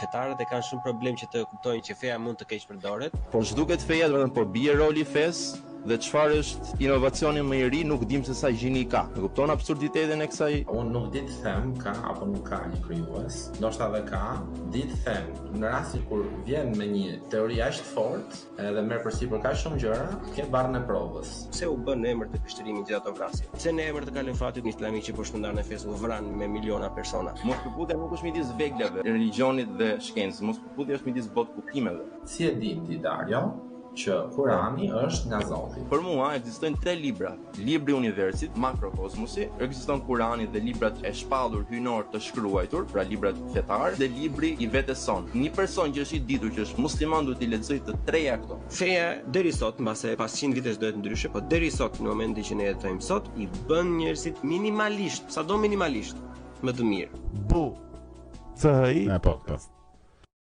Fetarët e kanë shumë problem që të kuptojnë që feja mund të keq përdoret. Po zhduket feja vetëm po bie roli fes dhe çfarë është inovacioni më i ri nuk dim se sa gjini ka. E kupton absurditetin e kësaj? Unë nuk di të them ka apo nuk ka një krijues. Ndoshta edhe ka, di të them në rastin kur vjen me një teori aq të fortë edhe merr përsipër kaq shumë gjëra, ke barrën e provës. Pse u bën në emër të kështërimit gjithë ato vrasje? Pse në emër të kalifatit islamik që po shpërndan në fes u vran me miliona persona? Mos përputja nuk është midis veglave, religionit dhe shkencës, mos përputja është midis botë kuptimeve. Si e di ti Dario që Kurani është nga Zoti? Për mua ekzistojnë 3 libra. Libri i universit, Makrokosmosi, ekziston Kurani dhe librat e shpallur hyjnor të shkruajtur, pra librat fetar, dhe libri i vetes son. Një person që është i ditur që është musliman duhet i lexojë të treja këto. Feja deri sot, mbase pas 100 vitesh do të ndryshe, po deri sot në momentin që ne jetojmë sot, i bën njerëzit minimalisht, sado minimalisht, më të mirë. Bu. Të i Po.